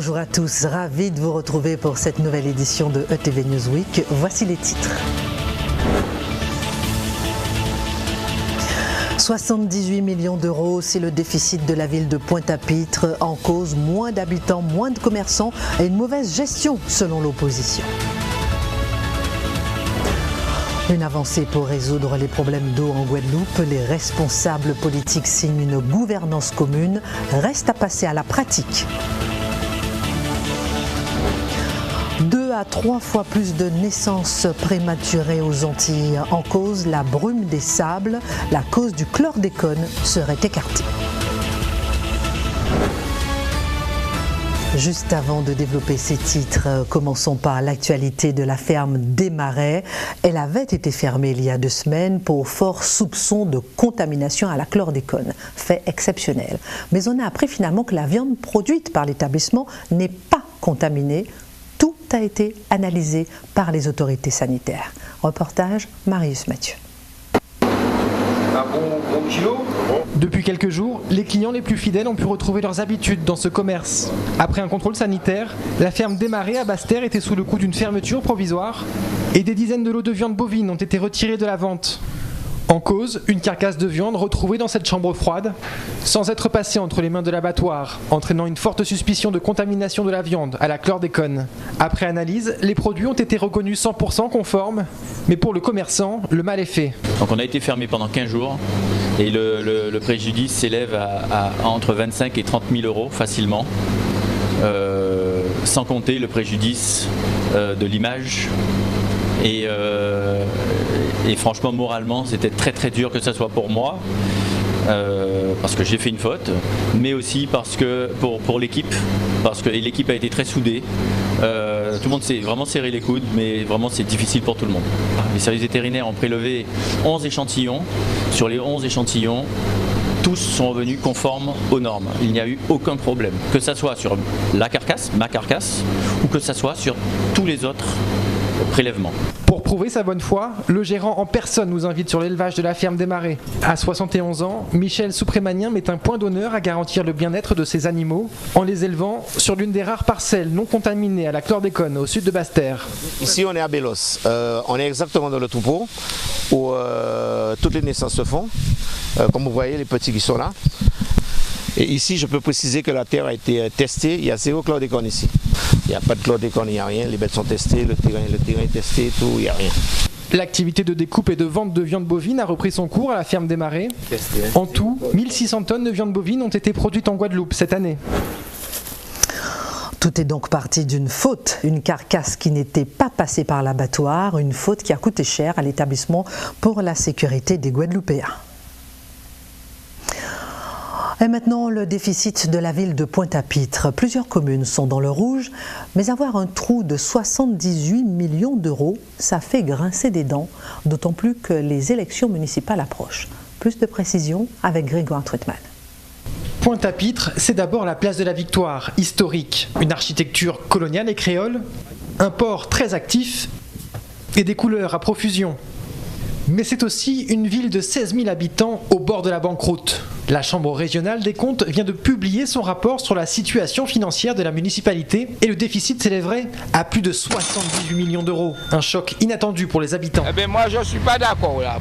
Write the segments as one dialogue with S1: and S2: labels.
S1: Bonjour à tous, ravi de vous retrouver pour cette nouvelle édition de ETV Newsweek. Voici les titres. 78 millions d'euros, c'est le déficit de la ville de Pointe-à-Pitre. En cause, moins d'habitants, moins de commerçants et une mauvaise gestion selon l'opposition. Une avancée pour résoudre les problèmes d'eau en Guadeloupe. Les responsables politiques signent une gouvernance commune. Reste à passer à la pratique. 2 à 3 fois plus de naissances prématurées aux Antilles. En cause, la brume des sables. La cause du chlordécone serait écartée. Juste avant de développer ces titres, commençons par l'actualité de la ferme des Marais. Elle avait été fermée il y a 2 semaines pour fort soupçon de contamination à la chlordécone. Fait exceptionnel. Mais on a appris finalement que la viande produite par l'établissement n'est pas contaminée. Tout a été analysé par les autorités sanitaires. Reportage Marius Mathieu.
S2: Depuis quelques jours, les clients les plus fidèles ont pu retrouver leurs habitudes dans ce commerce. Après un contrôle sanitaire, la ferme des Marais à Basse-Terre était sous le coup d'une fermeture provisoire et des dizaines de lots de viande bovine ont été retirés de la vente. En cause, une carcasse de viande retrouvée dans cette chambre froide, sans être passée entre les mains de l'abattoir, entraînant une forte suspicion de contamination de la viande à la chlordécone. Après analyse, les produits ont été reconnus 100% conformes, mais pour le commerçant, le mal est fait.
S3: Donc on a été fermé pendant 15 jours et le préjudice s'élève à entre 25 et 30 000 euros facilement, sans compter le préjudice de l'image. Et franchement, moralement, c'était très dur que ce soit pour moi, parce que j'ai fait une faute, mais aussi parce que pour l'équipe, et l'équipe a été très soudée. Tout le monde s'est vraiment serré les coudes, mais vraiment c'est difficile pour tout le monde. Les services vétérinaires ont prélevé 11 échantillons. Sur les 11 échantillons, tous sont revenus conformes aux normes. Il n'y a eu aucun problème, que ce soit sur la carcasse, ma carcasse, ou que ce soit sur tous les autres prélèvements.
S2: Pour prouver sa bonne foi, le gérant en personne nous invite sur l'élevage de la ferme des Marais. À 71 ans, Michel Souprémanien met un point d'honneur à garantir le bien-être de ses animaux en les élevant sur l'une des rares parcelles non contaminées à la chlordécone au sud de Basse-Terre.
S4: Ici on est à Bélos, on est exactement dans le troupeau où toutes les naissances se font, comme vous voyez les petits qui sont là. Et ici, je peux préciser que la terre a été testée, il y a 0 chlordécone ici. Il n'y a pas de chlordécone, il n'y a rien, les bêtes sont testées, le terrain est testé, tout, il n'y a rien.
S2: L'activité de découpe et de vente de viande bovine a repris son cours à la ferme des Marais. En tout, 1600 tonnes de viande bovine ont été produites en Guadeloupe cette année.
S1: Tout est donc parti d'une faute, une carcasse qui n'était pas passée par l'abattoir, une faute qui a coûté cher à l'établissement pour la sécurité des Guadeloupéens. Et maintenant, le déficit de la ville de Pointe-à-Pitre. Plusieurs communes sont dans le rouge, mais avoir un trou de 78 millions d'euros, ça fait grincer des dents, d'autant plus que les élections municipales approchent. Plus de précisions avec Grégoire Truitman.
S2: Pointe-à-Pitre, c'est d'abord la place de la Victoire, historique, une architecture coloniale et créole, un port très actif et des couleurs à profusion. Mais c'est aussi une ville de 16 000 habitants au bord de la banqueroute. La Chambre régionale des comptes vient de publier son rapport sur la situation financière de la municipalité et le déficit s'élèverait à plus de 78 millions d'euros. Un choc inattendu pour les habitants.
S5: Eh bien moi je ne suis pas d'accord là.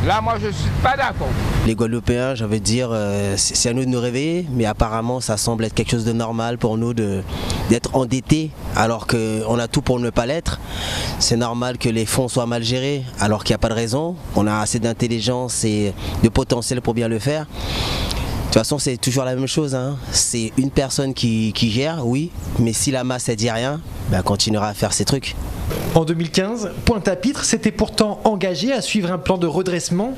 S5: Là, moi, je ne suis pas d'accord.
S6: Les Guadeloupéens, j'avais dire, c'est à nous de nous réveiller, mais apparemment, ça semble être quelque chose de normal pour nous d'être endettés, alors qu'on a tout pour ne pas l'être. C'est normal que les fonds soient mal gérés, alors qu'il n'y a pas de raison. On a assez d'intelligence et de potentiel pour bien le faire. De toute façon, c'est toujours la même chose, hein. C'est une personne qui gère, oui, mais si la masse elle dit rien, elle continuera à faire ses trucs.
S2: En 2015, Pointe-à-Pitre s'était pourtant engagé à suivre un plan de redressement.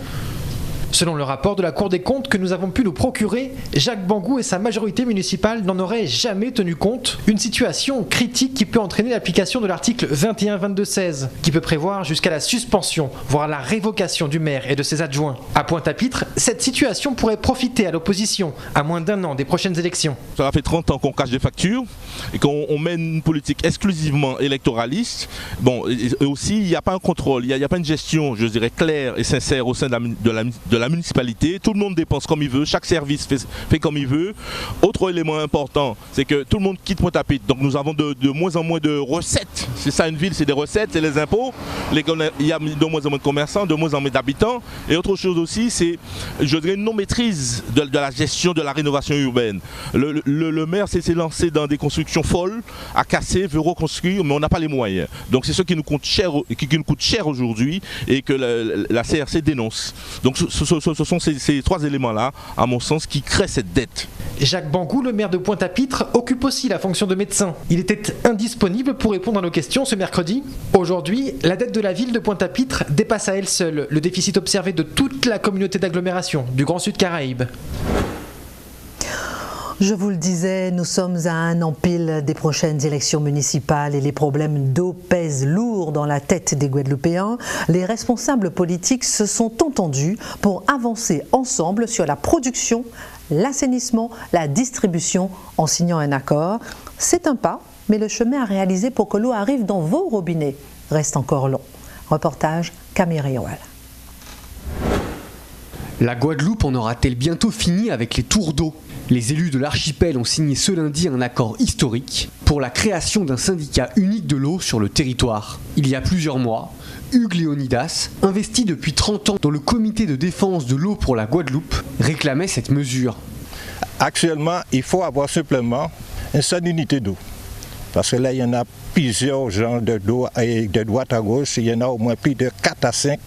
S2: Selon le rapport de la Cour des comptes que nous avons pu nous procurer, Jacques Bangou et sa majorité municipale n'en auraient jamais tenu compte. Une situation critique qui peut entraîner l'application de l'article 21-22-16, qui peut prévoir jusqu'à la suspension, voire la révocation du maire et de ses adjoints. À Pointe-à-Pitre, cette situation pourrait profiter à l'opposition, à moins d'1 an des prochaines élections.
S7: Ça fait 30 ans qu'on cache des factures et qu'on mène une politique exclusivement électoraliste. Bon, et aussi, il n'y a pas un contrôle, il n'y a pas une gestion, je dirais, claire et sincère au sein de la municipalité. Tout le monde dépense comme il veut, chaque service fait comme il veut. Autre élément important, c'est que tout le monde quitte Pointe-à-Pitre. Donc nous avons de moins en moins de recettes. C'est ça une ville, c'est des recettes, c'est les impôts. Il y a de moins en moins de commerçants, de moins en moins d'habitants. Et autre chose aussi, c'est, je dirais, une non-maîtrise de la gestion de la rénovation urbaine. Le maire s'est lancé dans des constructions folles, à casser, veut reconstruire, mais on n'a pas les moyens. Donc c'est ce qui nous coûte cher aujourd'hui et que la CRC dénonce. Donc ce sont ces trois éléments-là, à mon sens, qui créent cette dette.
S2: Jacques Bangou, le maire de Pointe-à-Pitre, occupe aussi la fonction de médecin. Il était indisponible pour répondre à nos questions ce mercredi. Aujourd'hui, la dette de la ville de Pointe-à-Pitre dépasse à elle seule le déficit observé de toute la communauté d'agglomération du Grand Sud Caraïbe.
S1: Je vous le disais, nous sommes à un an pile des prochaines élections municipales et les problèmes d'eau pèsent lourd dans la tête des Guadeloupéens. Les responsables politiques se sont entendus pour avancer ensemble sur la production, l'assainissement, la distribution en signant un accord. C'est un pas, mais le chemin à réaliser pour que l'eau arrive dans vos robinets reste encore long. Reportage Camille Rioual.
S8: La Guadeloupe en aura-t-elle bientôt fini avec les tours d'eau ? Les élus de l'archipel ont signé ce lundi un accord historique pour la création d'un syndicat unique de l'eau sur le territoire. Il y a plusieurs mois, Hugues Léonidas, investi depuis 30 ans dans le comité de défense de l'eau pour la Guadeloupe, réclamait cette mesure.
S9: Actuellement, il faut avoir simplement une seule unité d'eau. Parce que là, il y en a plusieurs genres d'eau et de droite à gauche, il y en a au moins plus de 4 à 5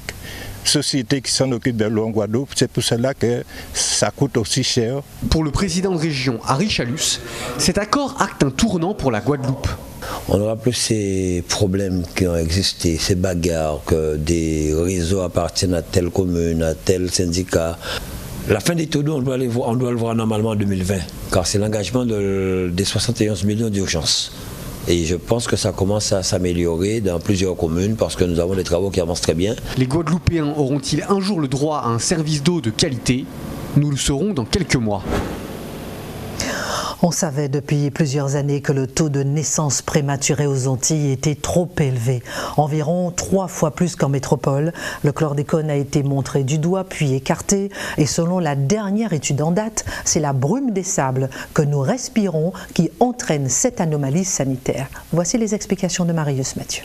S9: sociétés qui s'en occupent de l'eau en Guadeloupe. C'est pour cela que ça coûte aussi cher.
S8: Pour le président de région, Harry Chalus, cet accord acte un tournant pour la Guadeloupe.
S10: On aura plus ces problèmes qui ont existé, ces bagarres, que des réseaux appartiennent à telle commune, à tel syndicat. La fin des taux d'eau, on doit le voir normalement en 2020, car c'est l'engagement des 71 millions d'urgence. Et je pense que ça commence à s'améliorer dans plusieurs communes parce que nous avons des travaux qui avancent très bien.
S8: Les Guadeloupéens auront-ils un jour le droit à un service d'eau de qualité ? Nous le saurons dans quelques mois.
S1: On savait depuis plusieurs années que le taux de naissance prématurée aux Antilles était trop élevé, environ 3 fois plus qu'en métropole. Le chlordécone a été montré du doigt puis écarté et selon la dernière étude en date, c'est la brume des sables que nous respirons qui entraîne cette anomalie sanitaire. Voici les explications de Marius Mathieu.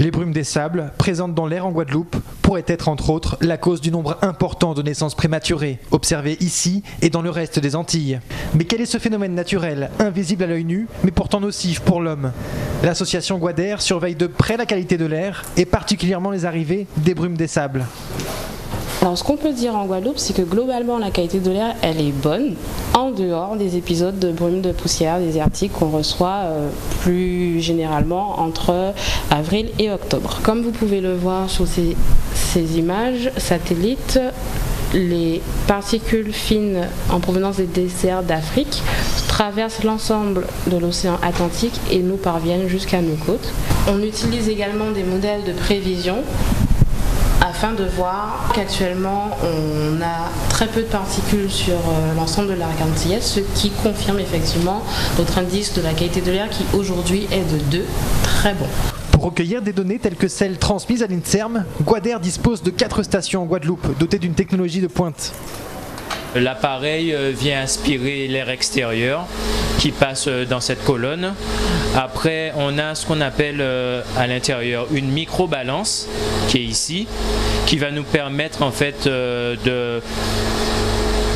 S2: Les brumes des sables, présentes dans l'air en Guadeloupe, pourraient être entre autres la cause du nombre important de naissances prématurées, observées ici et dans le reste des Antilles. Mais quel est ce phénomène naturel, invisible à l'œil nu, mais pourtant nocif pour l'homme ? L'association Guadair surveille de près la qualité de l'air et particulièrement les arrivées des brumes des sables.
S11: Alors ce qu'on peut dire en Guadeloupe, c'est que globalement la qualité de l'air, elle est bonne, en dehors des épisodes de brumes de poussière désertique qu'on reçoit plus généralement entre avril et octobre. Comme vous pouvez le voir sur ces images satellites, les particules fines en provenance des déserts d'Afrique traversent l'ensemble de l'océan Atlantique et nous parviennent jusqu'à nos côtes. On utilise également des modèles de prévision afin de voir qu'actuellement on a très peu de particules sur l'ensemble de l'arc antillais, ce qui confirme effectivement notre indice de la qualité de l'air qui aujourd'hui est de 2, très bon.
S2: Pour recueillir des données telles que celles transmises à l'INSERM, Guadair dispose de 4 stations en Guadeloupe, dotées d'une technologie de pointe.
S12: L'appareil vient aspirer l'air extérieur qui passe dans cette colonne. Après, on a ce qu'on appelle à l'intérieur une micro-balance qui est ici, qui va nous permettre en fait de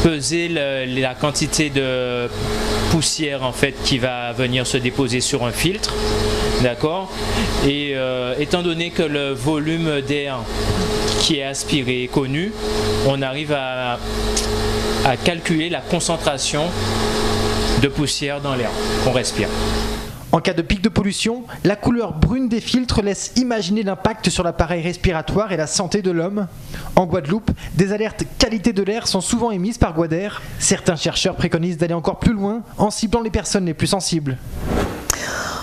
S12: peser la quantité de poussière en fait qui va venir se déposer sur un filtre, d'accord. Et étant donné que le volume d'air qui est aspiré est connu, on arrive à calculer la concentration de poussière dans l'air qu'on respire.
S2: En cas de pic de pollution, la couleur brune des filtres laisse imaginer l'impact sur l'appareil respiratoire et la santé de l'homme. En Guadeloupe, des alertes qualité de l'air sont souvent émises par Guadair. Certains chercheurs préconisent d'aller encore plus loin en ciblant les personnes les plus sensibles.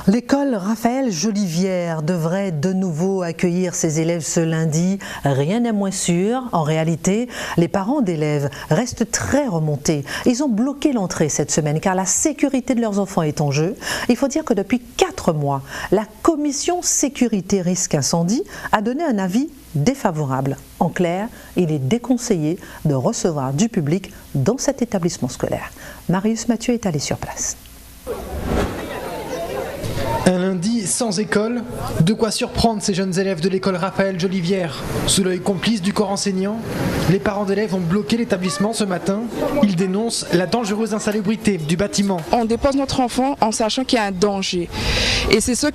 S1: L'école Raphaël Jolivière devrait de nouveau accueillir ses élèves ce lundi. Rien n'est moins sûr. En réalité, les parents d'élèves restent très remontés. Ils ont bloqué l'entrée cette semaine car la sécurité de leurs enfants est en jeu. Il faut dire que depuis 4 4 mois. La commission sécurité risque incendie a donné un avis défavorable. En clair, il est déconseillé de recevoir du public dans cet établissement scolaire. Marius Mathieu est allé sur place.
S2: Un lundi sans école, de quoi surprendre ces jeunes élèves de l'école Raphaël Jolivière. Sous l'œil complice du corps enseignant, les parents d'élèves ont bloqué l'établissement ce matin. Ils dénoncent la dangereuse insalubrité du bâtiment.
S13: On dépose notre enfant en sachant qu'il y a un danger. Et c'est ce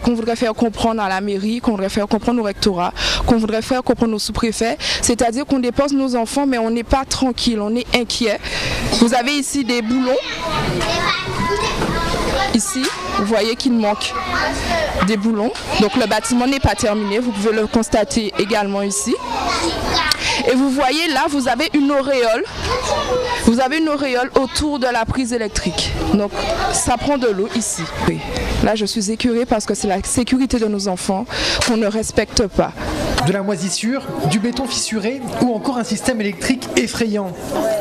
S13: qu'on voudrait faire comprendre à la mairie, qu'on voudrait faire comprendre au rectorat, qu'on voudrait faire comprendre aux sous-préfets. C'est-à-dire qu'on dépose nos enfants, mais on n'est pas tranquille, on est inquiet. Vous avez ici des boulons. Ici, vous voyez qu'il manque des boulons. Donc le bâtiment n'est pas terminé, vous pouvez le constater également ici. Et vous voyez là, vous avez une auréole. Vous avez une auréole autour de la prise électrique. Donc ça prend de l'eau ici. Oui. Là, je suis écœurée parce que c'est la sécurité de nos enfants qu'on ne respecte pas.
S2: De la moisissure, du béton fissuré ou encore un système électrique effrayant.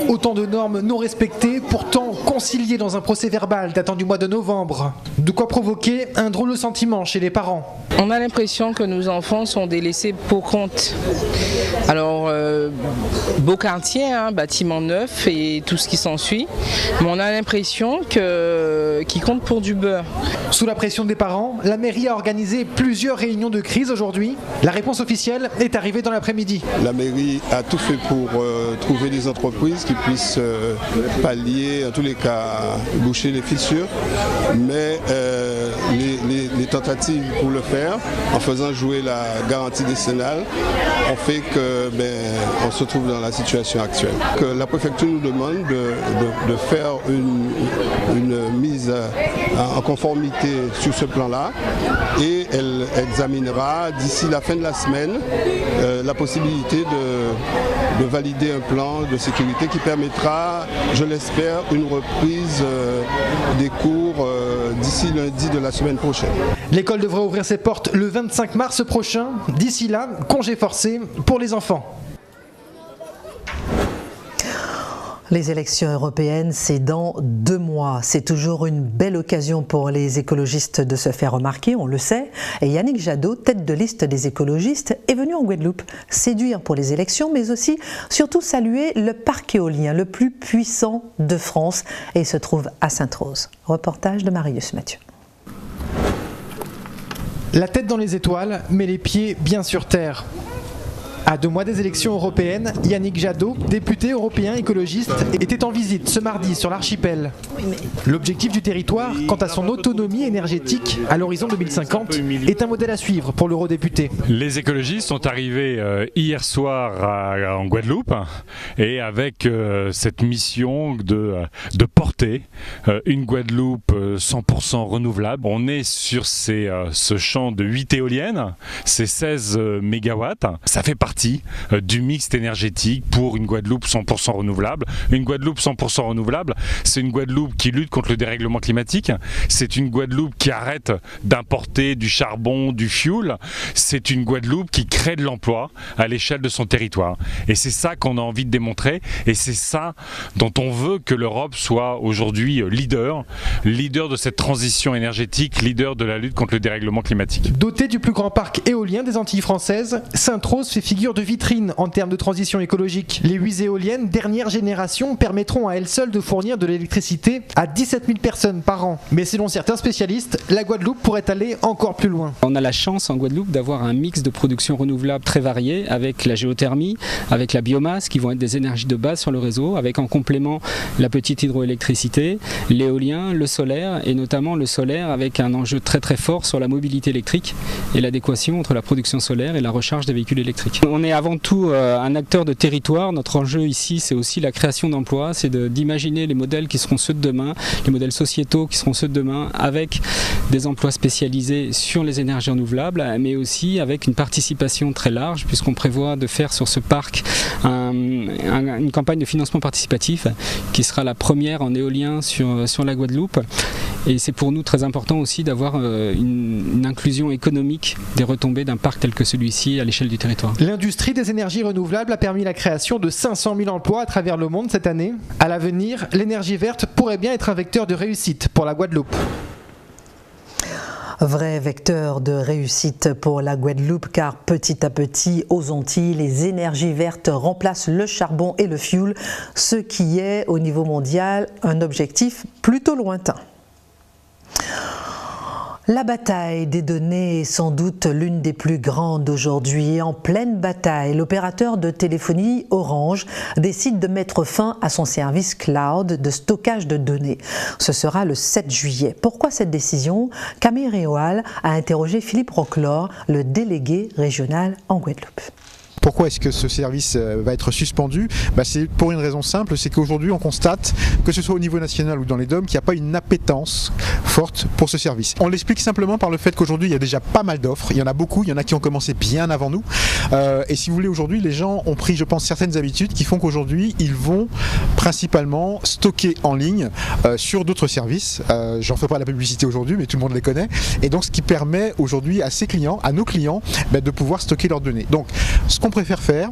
S2: Autant de normes non respectées, pourtant conciliées dans un procès verbal datant du mois de novembre. De quoi provoquer un drôle de sentiment chez les parents.
S14: On a l'impression que nos enfants sont délaissés pour compte. Alors, beau quartier, bâtiment neuf et tout ce qui s'ensuit, mais on a l'impression qu'ils comptent pour du beurre.
S2: Sous la pression des parents, la mairie a organisé plusieurs réunions de crise aujourd'hui. La réponse officielle est arrivée dans l'après-midi.
S15: La mairie a tout fait pour trouver des entreprises qui puissent pallier, en tous les cas, boucher les fissures, mais les tentatives pour le faire, en faisant jouer la garantie décennale, ont fait que on se trouve dans la situation actuelle. Que la préfecture nous demande de faire une mise en conformité sur ce plan-là et elle examinera d'ici la fin de la semaine la possibilité de valider un plan de sécurité qui permettra, je l'espère, une reprise des cours d'ici lundi de la semaine prochaine.
S2: L'école devrait ouvrir ses portes le 25 mars prochain. D'ici là, congé forcé pour les enfants.
S1: Les élections européennes, c'est dans 2 mois. C'est toujours une belle occasion pour les écologistes de se faire remarquer, on le sait. Et Yannick Jadot, tête de liste des écologistes, est venu en Guadeloupe séduire pour les élections, mais aussi, surtout, saluer le parc éolien le plus puissant de France et il se trouve à Sainte-Rose. Reportage de Marius Mathieu.
S2: La tête dans les étoiles, mais les pieds bien sur terre. À 2 mois des élections européennes, Yannick Jadot, député européen écologiste, était en visite ce mardi sur l'archipel. L'objectif du territoire, quant à son autonomie énergétique à l'horizon 2050, est un modèle à suivre pour l'eurodéputé.
S16: Les écologistes sont arrivés hier soir en Guadeloupe et avec cette mission de porter une Guadeloupe 100% renouvelable. On est sur ce champ de 8 éoliennes, c'est 16 mégawatts. Ça fait partie du mix énergétique pour une Guadeloupe 100% renouvelable. Une Guadeloupe 100% renouvelable, c'est une Guadeloupe qui lutte contre le dérèglement climatique, c'est une Guadeloupe qui arrête d'importer du charbon, du fioul, c'est une Guadeloupe qui crée de l'emploi à l'échelle de son territoire. Et c'est ça qu'on a envie de démontrer et c'est ça dont on veut que l'Europe soit aujourd'hui leader de cette transition énergétique, leader de la lutte contre le dérèglement climatique.
S2: Doté du plus grand parc éolien des Antilles françaises, Sainte-Rose fait figure de vitrine en termes de transition écologique. Les 8 éoliennes dernière génération permettront à elles seules de fournir de l'électricité à 17 000 personnes par an. Mais selon certains spécialistes, la Guadeloupe pourrait aller encore plus loin.
S17: On a la chance en Guadeloupe d'avoir un mix de production renouvelable très varié avec la géothermie, avec la biomasse qui vont être des énergies de base sur le réseau, avec en complément la petite hydroélectricité, l'éolien, le solaire et notamment le solaire avec un enjeu très très fort sur la mobilité électrique et l'adéquation entre la production solaire et la recharge des véhicules électriques. On est avant tout un acteur de territoire. Notre enjeu ici, c'est aussi la création d'emplois, c'est d'imaginer les modèles qui seront ceux de demain, les modèles sociétaux qui seront ceux de demain, avec des emplois spécialisés sur les énergies renouvelables, mais aussi avec une participation très large, puisqu'on prévoit de faire sur ce parc une campagne de financement participatif qui sera la première en éolien sur la Guadeloupe. Et c'est pour nous très important aussi d'avoir une inclusion économique des retombées d'un parc tel que celui-ci à l'échelle du territoire.
S2: L'industrie des énergies renouvelables a permis la création de 500 000 emplois à travers le monde cette année. À l'avenir, l'énergie verte pourrait bien être un vecteur de réussite pour la Guadeloupe.
S1: Vrai vecteur de réussite pour la Guadeloupe, car petit à petit, aux Antilles, les énergies vertes remplacent le charbon et le fioul, ce qui est, au niveau mondial, un objectif plutôt lointain. La bataille des données est sans doute l'une des plus grandes aujourd'hui. En pleine bataille, l'opérateur de téléphonie Orange décide de mettre fin à son service cloud de stockage de données. Ce sera le 7 juillet. Pourquoi cette décision? Camille Réoal a interrogé Philippe Roclor, le délégué régional en Guadeloupe.
S18: Pourquoi est-ce que ce service va être suspendu? C'est pour une raison simple, c'est qu'aujourd'hui on constate, que ce soit au niveau national ou dans les DOM, qu'il n'y a pas une appétence forte pour ce service. On l'explique simplement par le fait qu'aujourd'hui il y a déjà pas mal d'offres, il y en a beaucoup, il y en a qui ont commencé bien avant nous. Et si vous voulez, aujourd'hui les gens ont pris, je pense, certaines habitudes qui font qu'aujourd'hui ils vont principalement stocker en ligne sur d'autres services. J'en fais pas la publicité aujourd'hui, mais tout le monde les connaît. Et donc ce qui permet aujourd'hui à ses clients, à nos clients, de pouvoir stocker leurs données. Donc ce qu'on préfère faire,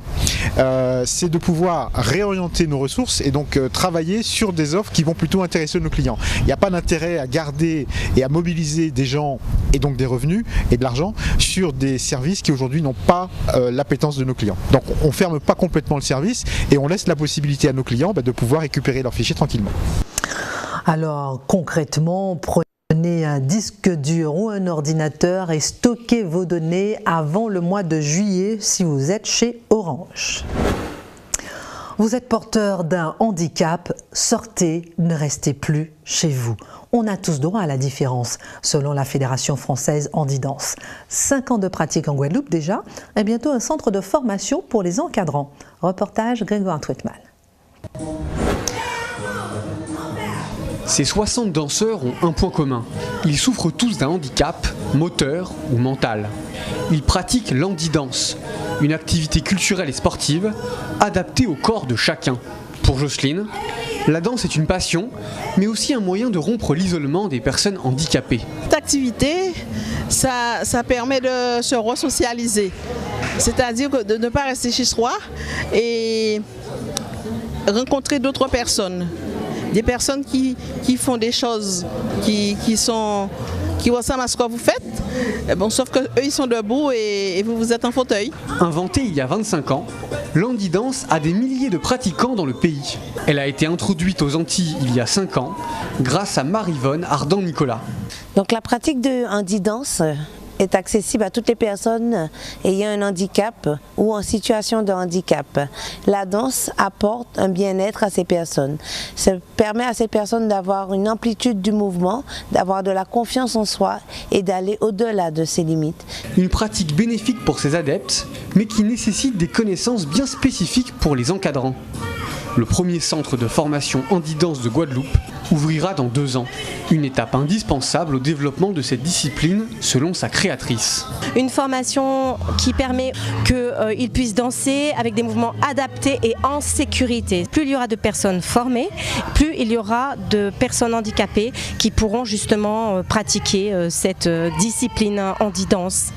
S18: c'est de pouvoir réorienter nos ressources et donc travailler sur des offres qui vont plutôt intéresser nos clients. Il n'y a pas d'intérêt à garder et à mobiliser des gens et donc des revenus et de l'argent sur des services qui aujourd'hui n'ont pas l'appétence de nos clients. Donc on ne ferme pas complètement le service et on laisse la possibilité à nos clients de pouvoir récupérer leurs fichiers tranquillement.
S1: Alors concrètement, prenez un disque dur ou un ordinateur et stockez vos données avant le mois de juillet si vous êtes chez Orange. Vous êtes porteur d'un handicap, sortez, ne restez plus chez vous. On a tous droit à la différence, selon la Fédération française Handi-Danse. 5 ans de pratique en Guadeloupe déjà, et bientôt un centre de formation pour les encadrants. Reportage Grégoire Twitman.
S8: Ces 60 danseurs ont un point commun. Ils souffrent tous d'un handicap, moteur ou mental. Ils pratiquent l'handi-danse, une activité culturelle et sportive adaptée au corps de chacun. Pour Jocelyne, la danse est une passion, mais aussi un moyen de rompre l'isolement des personnes handicapées.
S19: Cette activité, ça permet de se resocialiser, c'est-à-dire de ne pas rester chez soi et rencontrer d'autres personnes. Des personnes qui font des choses qui ressemblent à ce que vous faites, sauf qu'eux ils sont debout et vous êtes en fauteuil.
S8: Inventée il y a 25 ans, l'handi-danse a des milliers de pratiquants dans le pays. Elle a été introduite aux Antilles il y a 5 ans grâce à Marie-Yvonne Ardant-Nicolas.
S20: Donc la pratique de handi-danse est accessible à toutes les personnes ayant un handicap ou en situation de handicap. La danse apporte un bien-être à ces personnes. Ça permet à ces personnes d'avoir une amplitude du mouvement, d'avoir de la confiance en soi et d'aller au-delà de ses limites.
S8: Une pratique bénéfique pour ses adeptes, mais qui nécessite des connaissances bien spécifiques pour les encadrants. Le premier centre de formation handi-danse de Guadeloupe ouvrira dans 2 ans. Une étape indispensable au développement de cette discipline selon sa créatrice.
S21: Une formation qui permet qu'ils puissent danser avec des mouvements adaptés et en sécurité. Plus il y aura de personnes formées, plus il y aura de personnes handicapées qui pourront justement pratiquer cette discipline handi-danse.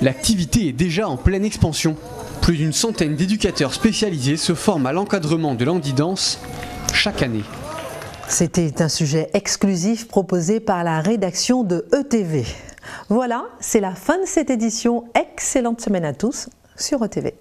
S8: L'activité est déjà en pleine expansion. Plus d'une centaine d'éducateurs spécialisés se forment à l'encadrement de l'handi-danse chaque année.
S1: C'était un sujet exclusif proposé par la rédaction de ETV. Voilà, c'est la fin de cette édition. Excellente semaine à tous sur ETV.